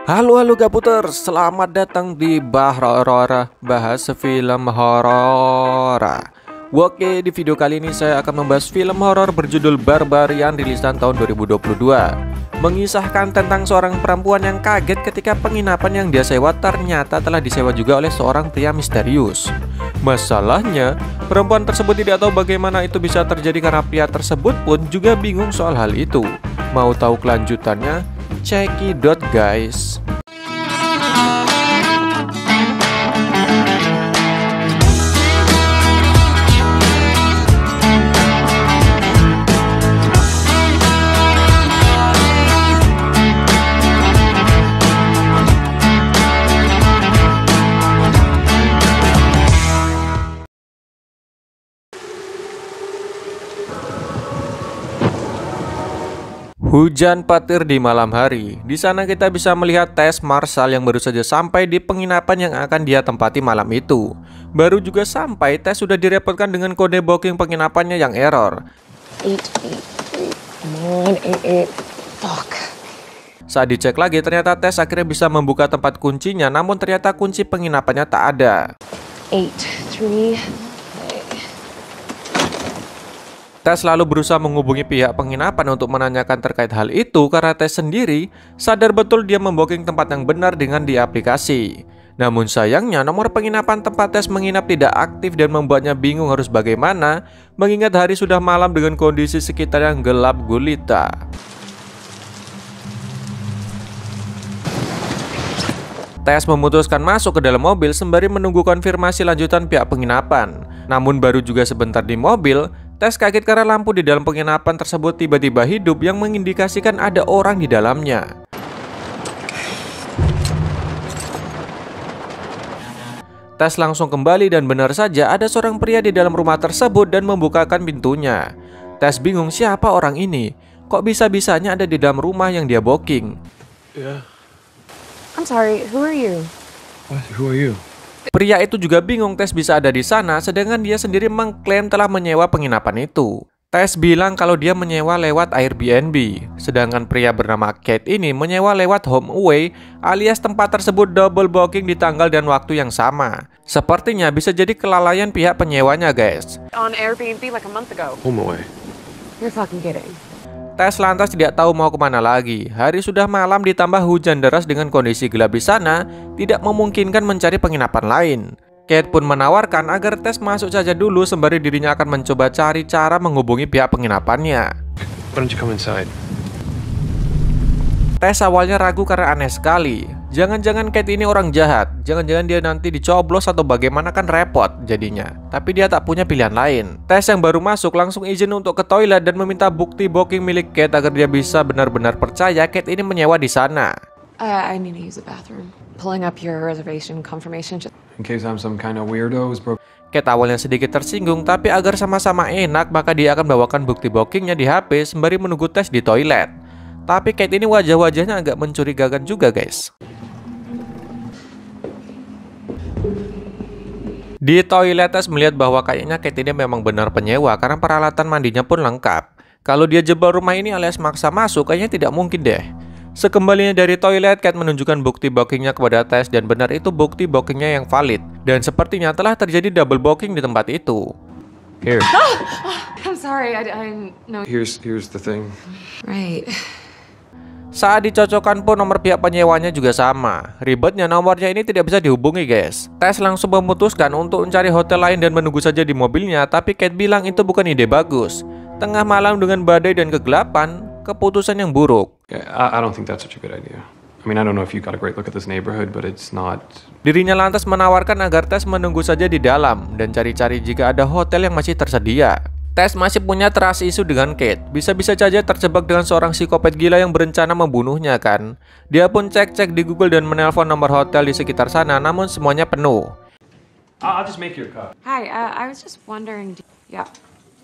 Halo Gaputer, selamat datang di Bahrora, bahas film horor. Oke, di video kali ini saya akan membahas film horor berjudul Barbarian rilisan tahun 2022. Mengisahkan tentang seorang perempuan yang kaget ketika penginapan yang dia sewa ternyata telah disewa juga oleh seorang pria misterius. Masalahnya, perempuan tersebut tidak tahu bagaimana itu bisa terjadi karena pria tersebut pun juga bingung soal hal itu. Mau tahu kelanjutannya? Cekidot guys. Hujan petir di malam hari. Di sana kita bisa melihat Tess Marshall yang baru saja sampai di penginapan yang akan dia tempati malam itu. Baru juga sampai, Tess sudah direpotkan dengan kode booking penginapannya yang error. 883. Come on, 88. Fuck. Saat dicek lagi, ternyata Tess akhirnya bisa membuka tempat kuncinya, namun ternyata kunci penginapannya tak ada. 83. Tess lalu berusaha menghubungi pihak penginapan untuk menanyakan terkait hal itu karena Tess sendiri sadar betul dia membooking tempat yang benar dengan di aplikasi. Namun sayangnya nomor penginapan tempat Tess menginap tidak aktif dan membuatnya bingung harus bagaimana mengingat hari sudah malam dengan kondisi sekitar yang gelap gulita. Tess memutuskan masuk ke dalam mobil sembari menunggu konfirmasi lanjutan pihak penginapan. Namun baru juga sebentar di mobil, Tess kaget karena lampu di dalam penginapan tersebut tiba-tiba hidup yang mengindikasikan ada orang di dalamnya. Tess langsung kembali dan benar saja ada seorang pria di dalam rumah tersebut dan membukakan pintunya. Tess bingung siapa orang ini, kok bisa-bisanya ada di dalam rumah yang dia booking. I'm sorry, who are you? What? Who are you? Pria itu juga bingung Tess bisa ada di sana, sedangkan dia sendiri mengklaim telah menyewa penginapan itu. Tess bilang kalau dia menyewa lewat Airbnb, sedangkan pria bernama Kate ini menyewa lewat HomeAway alias tempat tersebut double booking di tanggal dan waktu yang sama. Sepertinya bisa jadi kelalaian pihak penyewanya guys. On Airbnb like a month ago. HomeAway. You're fucking kidding. Tess lantas tidak tahu mau kemana lagi. Hari sudah malam ditambah hujan deras dengan kondisi gelap di sana, tidak memungkinkan mencari penginapan lain. Kate pun menawarkan agar Tess masuk saja dulu sembari dirinya akan mencoba cari cara menghubungi pihak penginapannya. Why don't you come inside? Tess awalnya ragu karena aneh sekali. Jangan-jangan Kate ini orang jahat. Jangan-jangan dia nanti dicoblos atau bagaimana kan repot jadinya. Tapi dia tak punya pilihan lain. Tess yang baru masuk langsung izin untuk ke toilet dan meminta bukti booking milik Kate agar dia bisa benar-benar percaya Kate ini menyewa di sana. I need to use the bathroom. Pulling up your reservation confirmation. In case I'm some kind of weirdo who's broke. Kate awalnya sedikit tersinggung, tapi agar sama-sama enak maka dia akan bawakan bukti bookingnya di HP sembari menunggu Tess di toilet. Tapi Kate ini wajah-wajahnya agak mencurigakan juga guys. Di toilet Tess melihat bahwa kayaknya Kate ini memang benar penyewa karena peralatan mandinya pun lengkap. Kalau dia jebol rumah ini alias maksa masuk kayaknya tidak mungkin deh. Sekembalinya dari toilet, Kate menunjukkan bukti bookingnya kepada Tess dan benar itu bukti bookingnya yang valid. Dan sepertinya telah terjadi double booking di tempat itu. Here. I'm sorry, I didn't know. Here's the thing. Right. Saat dicocokkan pun nomor pihak penyewanya juga sama. Ribetnya nomornya ini tidak bisa dihubungi guys. Tess langsung memutuskan untuk mencari hotel lain dan menunggu saja di mobilnya. Tapi Kate bilang itu bukan ide bagus. Tengah malam dengan badai dan kegelapan, keputusan yang buruk. Yeah, I don't think that's such a good idea. I mean, I don't know if you got a great look at this neighborhood, but it's not. Dirinya lantas menawarkan agar Tess menunggu saja di dalam dan cari-cari jika ada hotel yang masih tersedia. Tess masih punya trust issue dengan Kate. Bisa-bisa saja terjebak dengan seorang psikopat gila yang berencana membunuhnya kan. Dia pun cek-cek di Google dan menelpon nomor hotel di sekitar sana, namun semuanya penuh. I'll just make you a cup. Hi, I was just wondering. Yeah,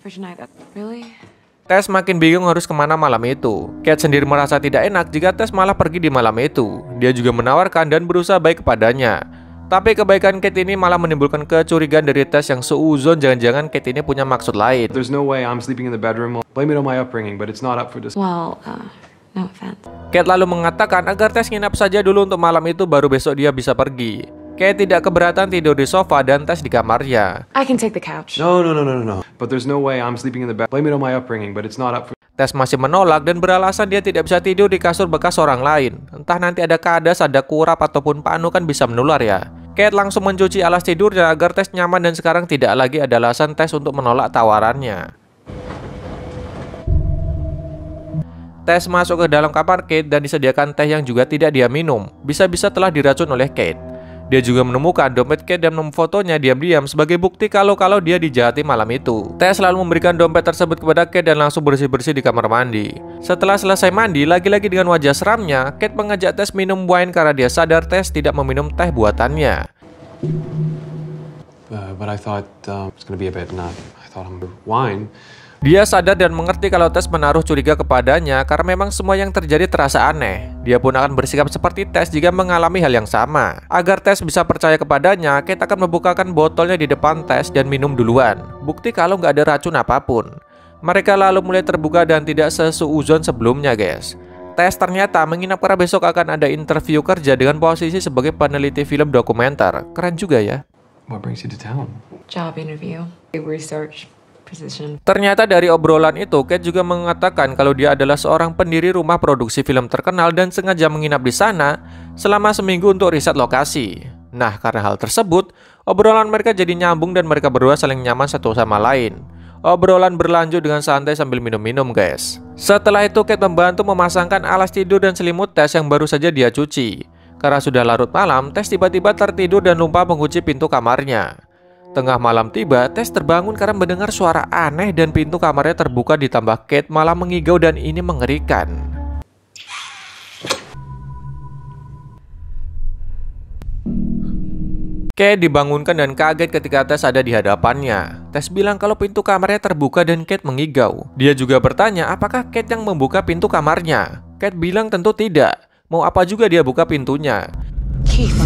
for tonight. Really? Tess makin bingung harus kemana malam itu. Kate sendiri merasa tidak enak jika Tess malah pergi di malam itu. Dia juga menawarkan dan berusaha baik kepadanya. Tapi kebaikan Kate ini malah menimbulkan kecurigaan dari Tess yang seuzon jangan-jangan Kate ini punya maksud lain. There's no way I'm sleeping in the bedroom. Blame it on my upbringing, but it's not up for this. Well, No offense. Kate lalu mengatakan agar Tess nginap saja dulu untuk malam itu baru besok dia bisa pergi. Kate tidak keberatan tidur di sofa dan Tess di kamarnya. I can take the couch. No. But there's no way I'm sleeping in the bed. Blame it on my upbringing, but it's not up for... Tess masih menolak dan beralasan dia tidak bisa tidur di kasur bekas orang lain. Entah nanti ada kadas, ada kurap, ataupun panu kan bisa menular ya. Kate langsung mencuci alas tidurnya agar Tess nyaman dan sekarang tidak lagi ada alasan Tess untuk menolak tawarannya. Tess masuk ke dalam kamar Kate dan disediakan teh yang juga tidak dia minum. Bisa-bisa telah diracun oleh Kate. Dia juga menemukan dompet Kate dan memfotonya diam-diam sebagai bukti kalau dia dijahati malam itu. Tess lalu memberikan dompet tersebut kepada Kate dan langsung bersih-bersih di kamar mandi. Setelah selesai mandi, lagi-lagi dengan wajah seramnya, Kate mengajak Tess minum wine karena dia sadar Tess tidak meminum teh buatannya. But I thought it's gonna be a bit not. I thought I'm wine. Dia sadar dan mengerti kalau Tess menaruh curiga kepadanya karena memang semua yang terjadi terasa aneh. Dia pun akan bersikap seperti Tess jika mengalami hal yang sama. Agar Tess bisa percaya kepadanya, Kate akan membukakan botolnya di depan Tess dan minum duluan. Bukti kalau nggak ada racun apapun. Mereka lalu mulai terbuka dan tidak sesuuzon sebelumnya, guys. Tess ternyata menginap karena besok akan ada interview kerja dengan posisi sebagai peneliti film dokumenter. Keren juga ya. What brings you to town? Job interview. Research position. Ternyata dari obrolan itu, Kate juga mengatakan kalau dia adalah seorang pendiri rumah produksi film terkenal dan sengaja menginap di sana selama seminggu untuk riset lokasi. Nah, karena hal tersebut, obrolan mereka jadi nyambung dan mereka berdua saling nyaman satu sama lain. Obrolan berlanjut dengan santai sambil minum-minum, guys. Setelah itu, Kate membantu memasangkan alas tidur dan selimut Tess yang baru saja dia cuci. Karena sudah larut malam, Tess tiba-tiba tertidur dan lupa mengunci pintu kamarnya. Tengah malam tiba, Tess terbangun karena mendengar suara aneh dan pintu kamarnya terbuka ditambah Kate malah mengigau dan ini mengerikan. Kate dibangunkan dan kaget ketika Tess ada di hadapannya. Tess bilang kalau pintu kamarnya terbuka dan Kate mengigau. Dia juga bertanya apakah Kate yang membuka pintu kamarnya. Kate bilang tentu tidak. Mau apa juga dia buka pintunya. Keith.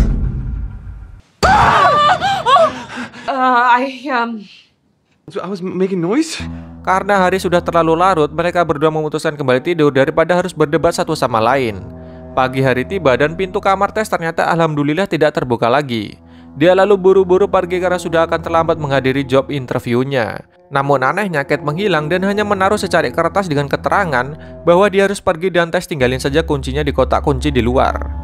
So I was making noise? Karena hari sudah terlalu larut, mereka berdua memutuskan kembali tidur daripada harus berdebat satu sama lain. Pagi hari tiba dan pintu kamar Tess ternyata alhamdulillah tidak terbuka lagi. Dia lalu buru-buru pergi karena sudah akan terlambat menghadiri job interviewnya. Namun anehnya Kate menghilang dan hanya menaruh secari kertas dengan keterangan bahwa dia harus pergi dan Tess tinggalin saja kuncinya di kotak kunci di luar.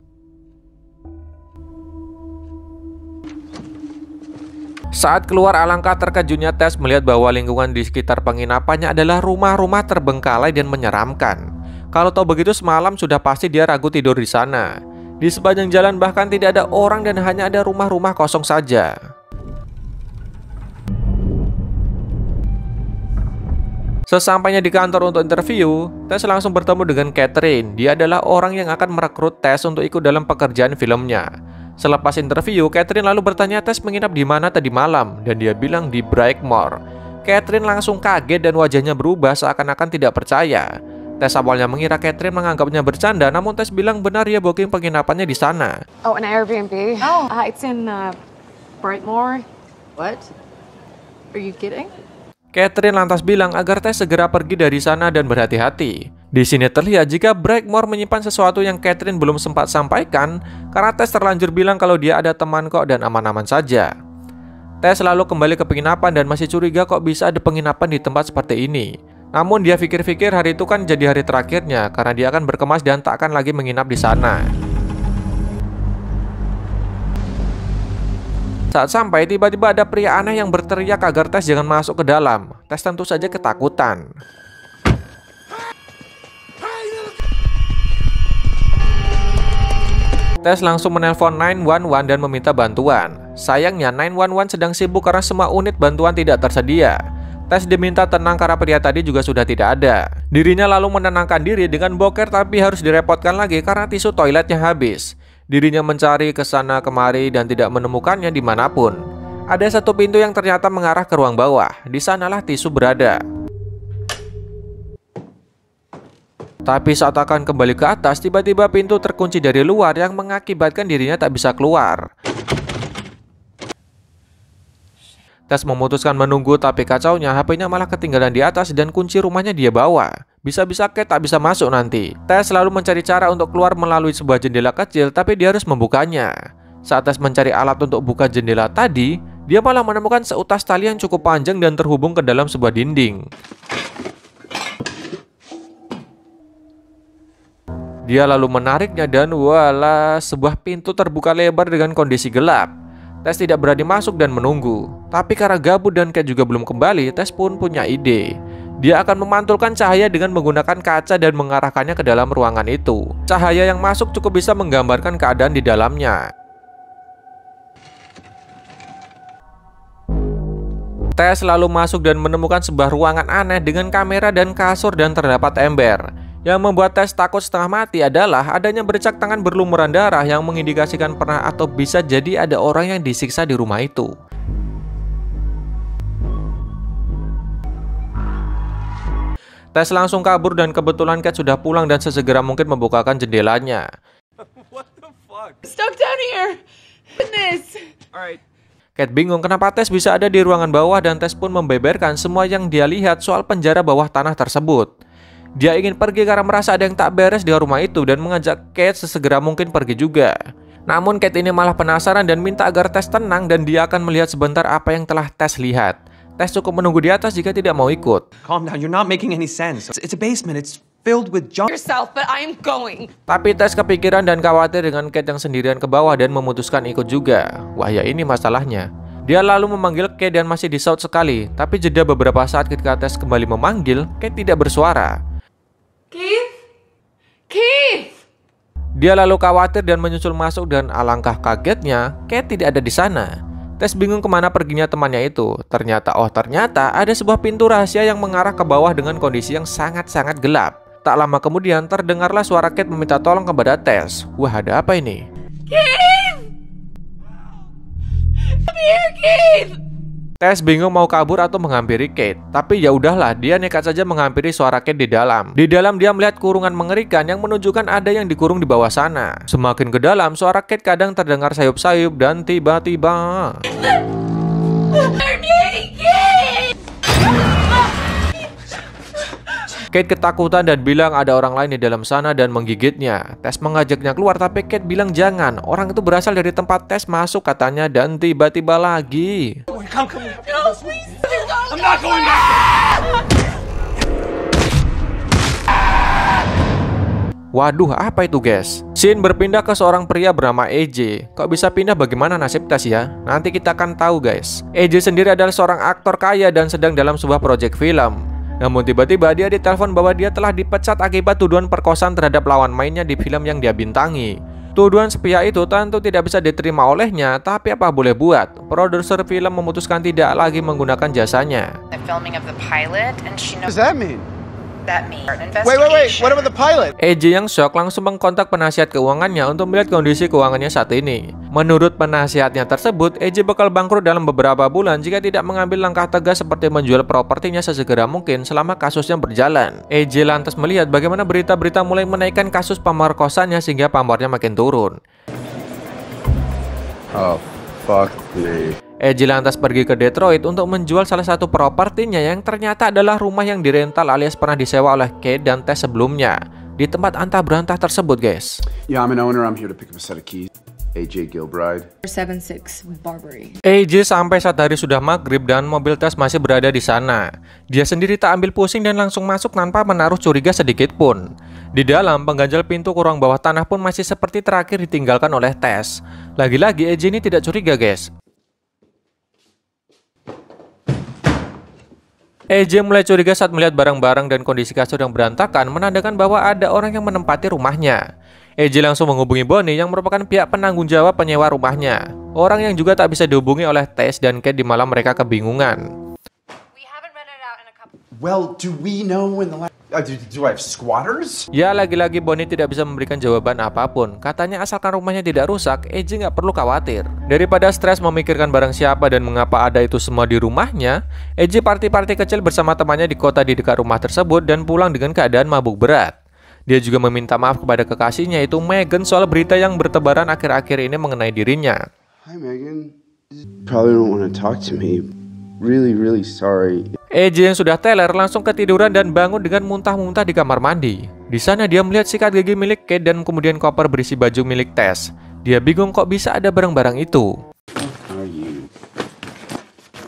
Saat keluar alangkah terkejutnya Tess melihat bahwa lingkungan di sekitar penginapannya adalah rumah-rumah terbengkalai dan menyeramkan. Kalau tahu begitu semalam sudah pasti dia ragu tidur di sana. Di sepanjang jalan bahkan tidak ada orang dan hanya ada rumah-rumah kosong saja. Sesampainya di kantor untuk interview, Tess langsung bertemu dengan Catherine. Dia adalah orang yang akan merekrut Tess untuk ikut dalam pekerjaan filmnya. Selepas interview, Catherine lalu bertanya Tess menginap di mana tadi malam dan dia bilang di Brightmoor. Catherine langsung kaget dan wajahnya berubah seakan-akan tidak percaya. Tess awalnya mengira Catherine menganggapnya bercanda, namun Tess bilang benar dia booking penginapannya di sana. Oh, an Airbnb? Oh. It's in Brightmoor. What? Are you kidding? Catherine lantas bilang agar Tess segera pergi dari sana dan berhati-hati. Di sini terlihat jika Brightmoor menyimpan sesuatu yang Catherine belum sempat sampaikan karena Tess terlanjur bilang kalau dia ada teman kok dan aman-aman saja. Tess lalu kembali ke penginapan dan masih curiga kok bisa ada penginapan di tempat seperti ini. Namun dia pikir-pikir hari itu kan jadi hari terakhirnya karena dia akan berkemas dan tak akan lagi menginap di sana. Saat sampai, tiba-tiba ada pria aneh yang berteriak agar Tess jangan masuk ke dalam. Tess tentu saja ketakutan. Tess langsung menelpon 911 dan meminta bantuan. Sayangnya 911 sedang sibuk karena semua unit bantuan tidak tersedia. Tess diminta tenang karena pria tadi juga sudah tidak ada. Dirinya lalu menenangkan diri dengan boker tapi harus direpotkan lagi karena tisu toiletnya habis. Dirinya mencari ke sana kemari dan tidak menemukannya dimanapun. Ada satu pintu yang ternyata mengarah ke ruang bawah. Di sanalah tisu berada. Tapi saat akan kembali ke atas, tiba-tiba pintu terkunci dari luar yang mengakibatkan dirinya tak bisa keluar. Tess memutuskan menunggu, tapi kacaunya HP-nya malah ketinggalan di atas dan kunci rumahnya dia bawa. Bisa-bisa Kate tak bisa masuk nanti. Tess selalu mencari cara untuk keluar melalui sebuah jendela kecil, tapi dia harus membukanya. Saat Tess mencari alat untuk buka jendela tadi, dia malah menemukan seutas tali yang cukup panjang dan terhubung ke dalam sebuah dinding. Dia lalu menariknya dan walah, sebuah pintu terbuka lebar dengan kondisi gelap. Tess tidak berani masuk dan menunggu. Tapi karena gabut dan Kate juga belum kembali, Tess pun punya ide. Dia akan memantulkan cahaya dengan menggunakan kaca dan mengarahkannya ke dalam ruangan itu. Cahaya yang masuk cukup bisa menggambarkan keadaan di dalamnya. Tess lalu masuk dan menemukan sebuah ruangan aneh dengan kamera dan kasur dan terdapat ember. Yang membuat Tess takut setengah mati adalah adanya bercak tangan berlumuran darah yang mengindikasikan pernah atau bisa jadi ada orang yang disiksa di rumah itu. Tess langsung kabur dan kebetulan Kate sudah pulang dan sesegera mungkin membukakan jendelanya. What the fuck? Stuck down here. Goodness. Alright. Kate bingung kenapa Tess bisa ada di ruangan bawah dan Tess pun membeberkan semua yang dia lihat soal penjara bawah tanah tersebut. Dia ingin pergi karena merasa ada yang tak beres di rumah itu dan mengajak Kate sesegera mungkin pergi juga. Namun Kate ini malah penasaran dan minta agar Tess tenang dan dia akan melihat sebentar apa yang telah Tess lihat. Tess cukup menunggu di atas jika tidak mau ikut. Calm down, you're not making any sense. It's a basement, it's filled with junk. Yourself, but I am going. Tapi Tess kepikiran dan khawatir dengan Kate yang sendirian ke bawah dan memutuskan ikut juga. Wah ya ini masalahnya. Dia lalu memanggil Kate dan masih disaut sekali. Tapi jeda beberapa saat ketika Tess kembali memanggil, Kate tidak bersuara. Keith? Keith! Dia lalu khawatir dan menyusul masuk dan alangkah kagetnya, Kate tidak ada di sana. Tess bingung kemana perginya temannya itu. Ternyata ada sebuah pintu rahasia yang mengarah ke bawah dengan kondisi yang sangat-sangat gelap. Tak lama kemudian terdengarlah suara Kate meminta tolong kepada Tess. Wah ada apa ini? Keith! Come here, Keith! Tess bingung mau kabur atau menghampiri Kate. Tapi ya udahlah, dia nekat saja menghampiri suara Kate di dalam. Di dalam dia melihat kurungan mengerikan yang menunjukkan ada yang dikurung di bawah sana. Semakin ke dalam, suara Kate kadang terdengar sayup-sayup dan tiba-tiba Kate ketakutan dan bilang ada orang lain di dalam sana dan menggigitnya. Tess mengajaknya keluar tapi Kate bilang jangan. Orang itu berasal dari tempat Tess masuk katanya dan tiba-tiba lagi. Come. No, please. I'm not going back. Waduh, apa itu guys? Scene berpindah ke seorang pria bernama AJ. Kok bisa pindah bagaimana nasib Tess ya? Nanti kita akan tahu guys. AJ sendiri adalah seorang aktor kaya dan sedang dalam sebuah proyek film. Namun tiba-tiba dia ditelepon bahwa dia telah dipecat akibat tuduhan perkosaan terhadap lawan mainnya di film yang dia bintangi. Tuduhan sepihak itu tentu tidak bisa diterima olehnya, tapi apa boleh buat? Produser film memutuskan tidak lagi menggunakan jasanya. The filming of the pilot, and she knows What does that mean? that means an Wait. investigation. What about the pilot? AJ yang shock langsung mengkontak penasihat keuangannya untuk melihat kondisi keuangannya saat ini. Menurut penasihatnya tersebut, AJ bakal bangkrut dalam beberapa bulan jika tidak mengambil langkah tegas seperti menjual propertinya sesegera mungkin selama kasusnya berjalan. AJ lantas melihat bagaimana berita-berita mulai menaikkan kasus pemerkosaannya sehingga pamornya makin turun. Oh, fuck me. AJ lantas pergi ke Detroit untuk menjual salah satu propertinya yang ternyata adalah rumah yang dirental alias pernah disewa oleh Kate dan Tess sebelumnya di tempat antah berantah tersebut guys. Yeah, I'm an owner. I'm here to pick up a set of keys. AJ Gilbride. 76 Barbary. AJ sampai saat hari sudah maghrib dan mobil Tess masih berada di sana. Dia sendiri tak ambil pusing dan langsung masuk tanpa menaruh curiga sedikit pun. Di dalam, pengganjal pintu ke ruang bawah tanah pun masih seperti terakhir ditinggalkan oleh Tess. Lagi-lagi AJ ini tidak curiga guys. AJ mulai curiga saat melihat barang-barang dan kondisi kasur yang berantakan menandakan bahwa ada orang yang menempati rumahnya. AJ langsung menghubungi Bonnie yang merupakan pihak penanggung jawab penyewa rumahnya. Orang yang juga tak bisa dihubungi oleh Tess dan Kate di malam mereka kebingungan. Well, do we know when the last... do I have squatters? Ya lagi-lagi Bonnie tidak bisa memberikan jawaban apapun. Katanya asalkan rumahnya tidak rusak, AJ nggak perlu khawatir. Daripada stres memikirkan barang siapa dan mengapa ada itu semua di rumahnya, AJ party-party kecil bersama temannya di kota di dekat rumah tersebut dan pulang dengan keadaan mabuk berat. Dia juga meminta maaf kepada kekasihnya yaitu Megan soal berita yang bertebaran akhir-akhir ini mengenai dirinya. Hi, Megan. Probably don't want to talk to me. Really sorry. EJ yang sudah teler langsung ketiduran dan bangun dengan muntah-muntah di kamar mandi. Di sana dia melihat sikat gigi milik Kate dan kemudian koper berisi baju milik Tess. Dia bingung kok bisa ada barang-barang itu.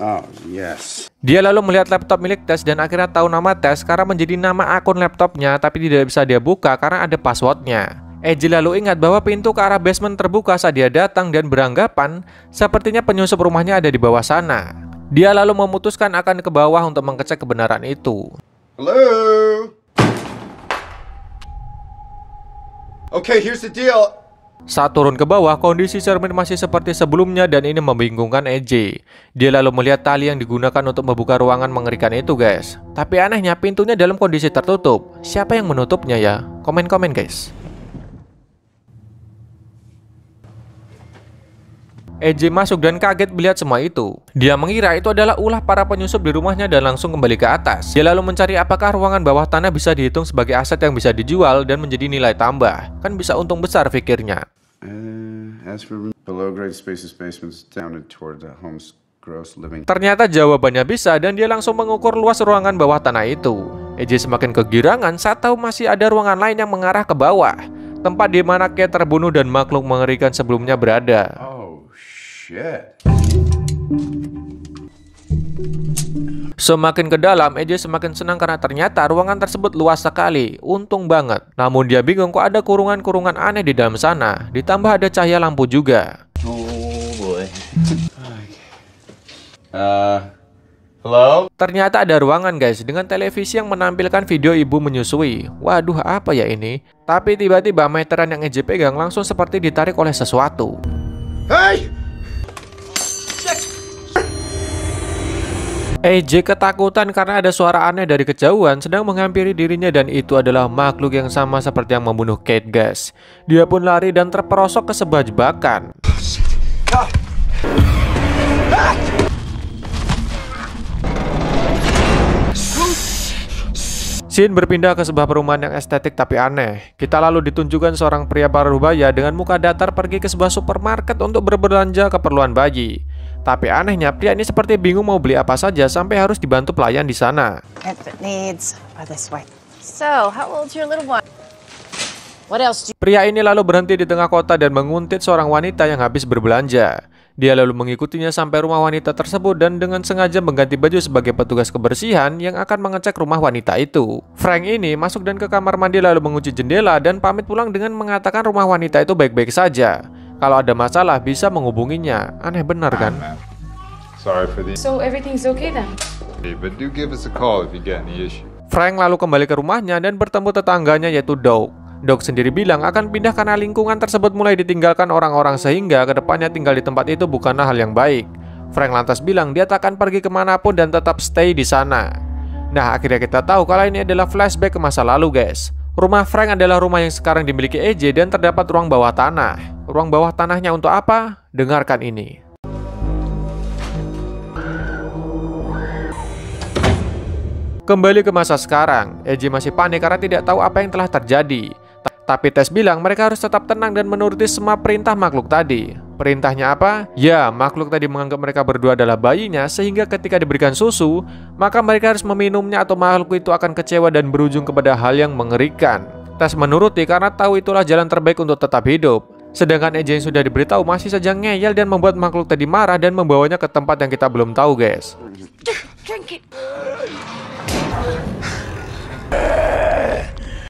Oh, yes. Dia lalu melihat laptop milik Tess dan akhirnya tahu nama Tess karena menjadi nama akun laptopnya, tapi tidak bisa dia buka karena ada passwordnya. EJ lalu ingat bahwa pintu ke arah basement terbuka saat dia datang dan beranggapan sepertinya penyusup rumahnya ada di bawah sana. Dia lalu memutuskan akan ke bawah untuk mengecek kebenaran itu. Hello? Okay, here's the deal. Saat turun ke bawah, kondisi cermin masih seperti sebelumnya dan ini membingungkan EJ. Dia lalu melihat tali yang digunakan untuk membuka ruangan mengerikan itu, guys. Tapi anehnya pintunya dalam kondisi tertutup. Siapa yang menutupnya ya? Komen-komen, guys. EJ masuk dan kaget melihat semua itu. Dia mengira itu adalah ulah para penyusup di rumahnya dan langsung kembali ke atas. Dia lalu mencari apakah ruangan bawah tanah bisa dihitung sebagai aset yang bisa dijual dan menjadi nilai tambah. Kan bisa untung besar pikirnya. Ternyata jawabannya bisa dan dia langsung mengukur luas ruangan bawah tanah itu. EJ semakin kegirangan saat tahu masih ada ruangan lain yang mengarah ke bawah. Tempat di mana Kate terbunuh dan makhluk mengerikan sebelumnya berada. Semakin ke dalam, EJ semakin senang karena ternyata ruangan tersebut luas sekali. Untung banget. Namun dia bingung kok ada kurungan-kurungan aneh di dalam sana. Ditambah ada cahaya lampu juga. Hello? Ternyata ada ruangan, guys, dengan televisi yang menampilkan video ibu menyusui. Waduh, apa ya ini? Tapi tiba-tiba meteran yang EJ pegang langsung seperti ditarik oleh sesuatu. Hey! EJ ketakutan karena ada suara aneh dari kejauhan sedang menghampiri dirinya dan itu adalah makhluk yang sama seperti yang membunuh Kate, guys. Dia pun lari dan terperosok ke sebuah jebakan. Scene berpindah ke sebuah perumahan yang estetik tapi aneh. Kita lalu ditunjukkan seorang pria parubaya dengan muka datar pergi ke sebuah supermarket untuk berbelanja keperluan bayi. Tapi anehnya pria ini seperti bingung mau beli apa saja sampai harus dibantu pelayan di sana. Pria ini lalu berhenti di tengah kota dan menguntit seorang wanita yang habis berbelanja. Dia lalu mengikutinya sampai rumah wanita tersebut dan dengan sengaja mengganti baju sebagai petugas kebersihan yang akan mengecek rumah wanita itu. Frank ini masuk dan ke kamar mandi lalu mengunci jendela dan pamit pulang dengan mengatakan rumah wanita itu baik-baik saja. Kalau ada masalah bisa menghubunginya. Aneh benar kan? So everything's okay then? But do give us a call if you get any issue. Frank lalu kembali ke rumahnya dan bertemu tetangganya yaitu Doug. Doug sendiri bilang akan pindah karena lingkungan tersebut mulai ditinggalkan orang-orang sehingga kedepannya tinggal di tempat itu bukanlah hal yang baik. Frank lantas bilang dia tak akan pergi kemanapun dan tetap stay di sana. Nah, akhirnya kita tahu kalau ini adalah flashback ke masa lalu, guys. Rumah Frank adalah rumah yang sekarang dimiliki EJ dan terdapat ruang bawah tanah. Ruang bawah tanahnya untuk apa? Dengarkan ini. Kembali ke masa sekarang, EJ masih panik karena tidak tahu apa yang telah terjadi. Tapi Tess bilang mereka harus tetap tenang dan menuruti semua perintah makhluk tadi. Perintahnya apa? Ya, makhluk tadi menganggap mereka berdua adalah bayinya sehingga ketika diberikan susu, maka mereka harus meminumnya atau makhluk itu akan kecewa dan berujung kepada hal yang mengerikan. Tess menuruti karena tahu itulah jalan terbaik untuk tetap hidup. Sedangkan EJ yang sudah diberitahu masih saja ngeyel dan membuat makhluk tadi marah dan membawanya ke tempat yang kita belum tahu, guys.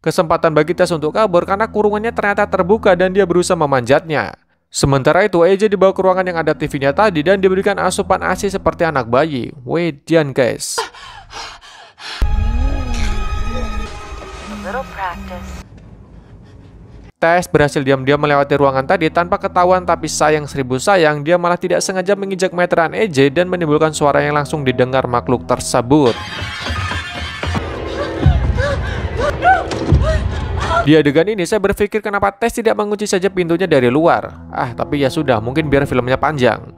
Kesempatan bagi Tess untuk kabur karena kurungannya ternyata terbuka dan dia berusaha memanjatnya. Sementara itu EJ dibawa ke ruangan yang ada TV-nya tadi dan diberikan asupan ASI seperti anak bayi. Wedian, guys. Tess berhasil diam-diam melewati ruangan tadi tanpa ketahuan, tapi sayang seribu sayang dia malah tidak sengaja menginjak meteran EJ dan menimbulkan suara yang langsung didengar makhluk tersebut. Di adegan ini saya berpikir kenapa Tess tidak mengunci saja pintunya dari luar. Tapi ya sudah, mungkin biar filmnya panjang.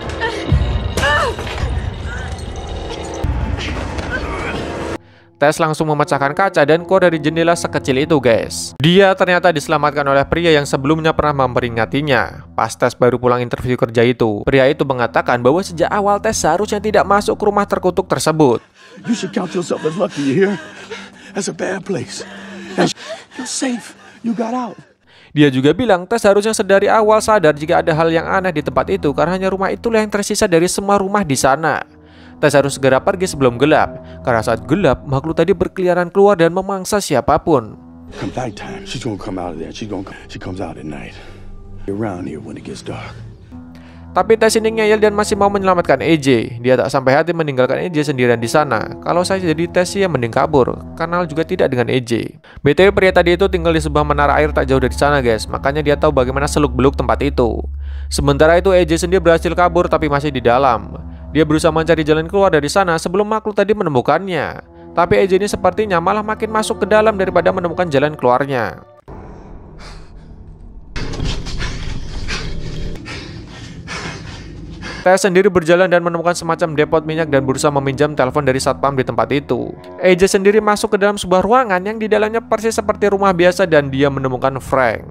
Tess langsung memecahkan kaca dan keluar dari jendela sekecil itu, guys. Dia ternyata diselamatkan oleh pria yang sebelumnya pernah memperingatinya. Pas Tess baru pulang interview kerja itu, pria itu mengatakan bahwa sejak awal Tess seharusnya tidak masuk ke rumah terkutuk tersebut. You should count yourself as lucky, you hear? That's a bad place. You're safe. You got out. Dia juga bilang Tess harusnya sedari awal sadar jika ada hal yang aneh di tempat itu karena hanya rumah itulah yang tersisa dari semua rumah di sana. Tess harus segera pergi sebelum gelap, karena saat gelap makhluk tadi berkeliaran keluar dan memangsa siapapun. Come nighttime, she's gonna come out of there. She comes out at night. Around here when it gets dark. Tapi Tess ini ngeyel dan masih mau menyelamatkan AJ. Dia tak sampai hati meninggalkan AJ sendirian di sana. Kalau saya jadi Tess yang mending kabur. Kenal juga tidak dengan AJ. BTW pria tadi itu tinggal di sebuah menara air tak jauh dari sana guys. Makanya dia tahu bagaimana seluk-beluk tempat itu. Sementara itu AJ sendiri berhasil kabur tapi masih di dalam. Dia berusaha mencari jalan keluar dari sana sebelum makhluk tadi menemukannya. Tapi AJ ini sepertinya malah makin masuk ke dalam daripada menemukan jalan keluarnya. Tess sendiri berjalan dan menemukan semacam depot minyak dan berusaha meminjam telepon dari satpam di tempat itu. AJ sendiri masuk ke dalam sebuah ruangan yang di dalamnya persis seperti rumah biasa dan dia menemukan Frank.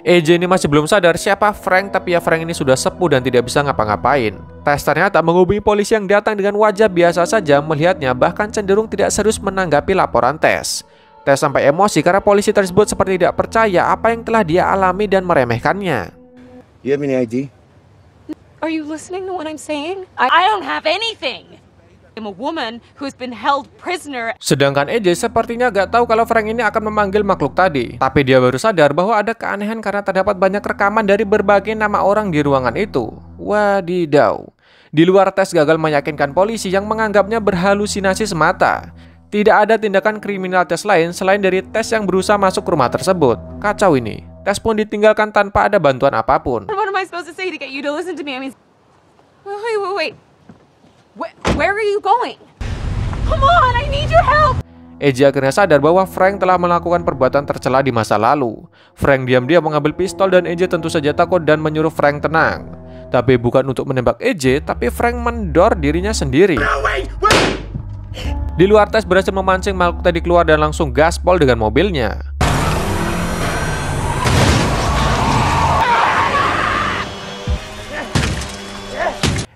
AJ ini masih belum sadar siapa Frank, tapi ya Frank ini sudah sepuh dan tidak bisa ngapa-ngapain. Tess ternyata menghubungi polisi yang datang dengan wajah biasa saja melihatnya, bahkan cenderung tidak serius menanggapi laporan Tess. Tess sampai emosi karena polisi tersebut seperti tidak percaya apa yang telah dia alami dan meremehkannya. You have any ID? Are you listening to what I'm saying? I don't have anything. I'm a woman who's been held prisoner. Sedangkan AJ sepertinya gak tahu kalau Frank ini akan memanggil makhluk tadi. Tapi dia baru sadar bahwa ada keanehan karena terdapat banyak rekaman dari berbagai nama orang di ruangan itu. Wadidaw. Di luar Tess gagal meyakinkan polisi yang menganggapnya berhalusinasi semata. Tidak ada tindakan kriminalitas lain selain dari Tess yang berusaha masuk ke rumah tersebut. Kacau ini. Tess pun ditinggalkan tanpa ada bantuan apapun. What am I supposed to say to get you to listen to me? I mean, wait. Where are you going? Come on, I need your help. AJ akhirnya sadar bahwa Frank telah melakukan perbuatan tercela di masa lalu. Frank diam-diam mengambil pistol dan AJ tentu saja takut dan menyuruh Frank tenang. Tapi bukan untuk menembak AJ, tapi Frank mendor dirinya sendiri. Di luar Tess berhasil memancing makhluk tadi keluar dan langsung gaspol dengan mobilnya.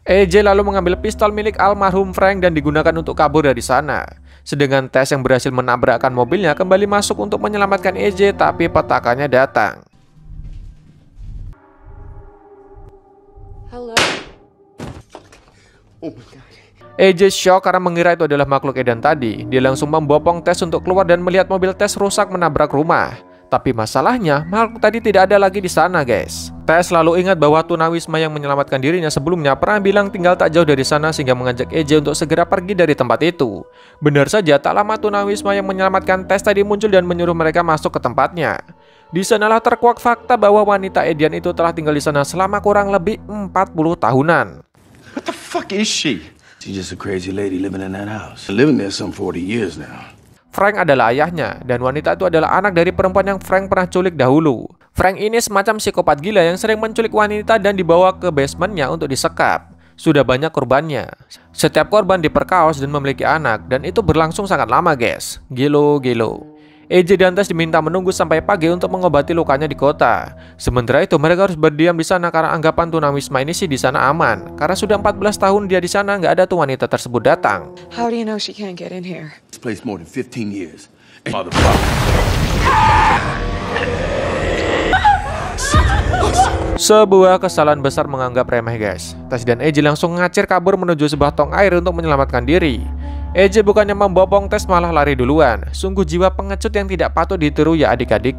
AJ lalu mengambil pistol milik almarhum Frank dan digunakan untuk kabur dari sana. Sedangkan Tess yang berhasil menabrakkan mobilnya kembali masuk untuk menyelamatkan AJ, tapi petakannya datang. Hello. Oh my God. AJ shock karena mengira itu adalah makhluk edan tadi. Dia langsung membopong Tess untuk keluar dan melihat mobil Tess rusak menabrak rumah. Tapi masalahnya, makhluk tadi tidak ada lagi di sana, guys. Tess selalu ingat bahwa tunawisma yang menyelamatkan dirinya sebelumnya pernah bilang tinggal tak jauh dari sana sehingga mengajak AJ untuk segera pergi dari tempat itu. Benar saja, tak lama tunawisma yang menyelamatkan Tess tadi muncul dan menyuruh mereka masuk ke tempatnya. Di sanalah terkuak fakta bahwa wanita Edian itu telah tinggal di sana selama kurang lebih 40 tahunan. What the fuck is she? She's just a crazy lady living in that house. Living there some 40 years now. Frank adalah ayahnya, dan wanita itu adalah anak dari perempuan yang Frank pernah culik dahulu. Frank ini semacam psikopat gila yang sering menculik wanita dan dibawa ke basementnya untuk disekap. Sudah banyak korbannya. Setiap korban diperkaos dan memiliki anak, dan itu berlangsung sangat lama, guys. Gilo. AJ dan Tess diminta menunggu sampai pagi untuk mengobati lukanya di kota. Sementara itu mereka harus berdiam di sana karena anggapan tunawisma ini sih di sana aman. Karena sudah 14 tahun dia di sana, nggak ada tuh wanita tersebut datang. How do you know she can't get in here? This place more than 15 years. Motherfucker. Sebuah kesalahan besar menganggap remeh, guys. Tess dan AJ langsung ngacir kabur menuju sebuah tong air untuk menyelamatkan diri. AJ bukannya membopong Tess malah lari duluan. Sungguh jiwa pengecut yang tidak patut ditiru ya adik-adik.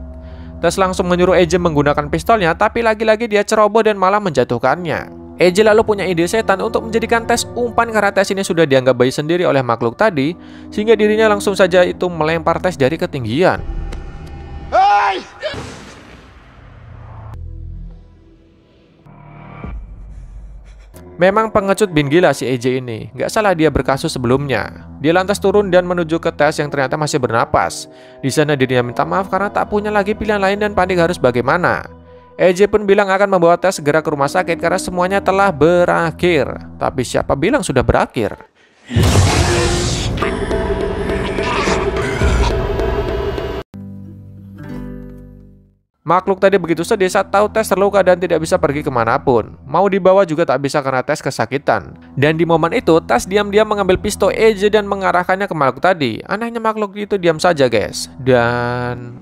Tess langsung menyuruh AJ menggunakan pistolnya, tapi lagi-lagi dia ceroboh dan malah menjatuhkannya. AJ lalu punya ide setan untuk menjadikan Tess umpan karena Tess ini sudah dianggap bayi sendiri oleh makhluk tadi, sehingga dirinya langsung saja itu melempar Tess dari ketinggian. Hey! Memang pengecut bin gila si AJ ini. Gak salah dia berkasus sebelumnya. Dia lantas turun dan menuju ke Tess yang ternyata masih bernapas. Di sana dirinya minta maaf karena tak punya lagi pilihan lain dan panik harus bagaimana. AJ pun bilang akan membawa Tess segera ke rumah sakit karena semuanya telah berakhir. Tapi siapa bilang sudah berakhir? Makhluk tadi begitu sedih saat tahu Tess terluka dan tidak bisa pergi kemanapun. Mau dibawa juga tak bisa karena Tess kesakitan. Dan di momen itu, Tess diam-diam mengambil pistol AJ dan mengarahkannya ke makhluk tadi. Anehnya makhluk itu diam saja guys. Dan...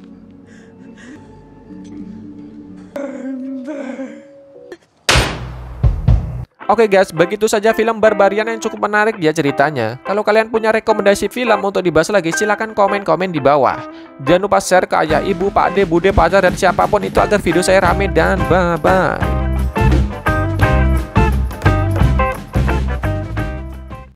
Oke guys, begitu saja film Barbarian yang cukup menarik ya ceritanya. Kalau kalian punya rekomendasi film untuk dibahas lagi, silahkan komen-komen di bawah. Jangan lupa share ke ayah, ibu, pak ade, bude, pacar, dan siapapun itu agar video saya rame dan bye-bye.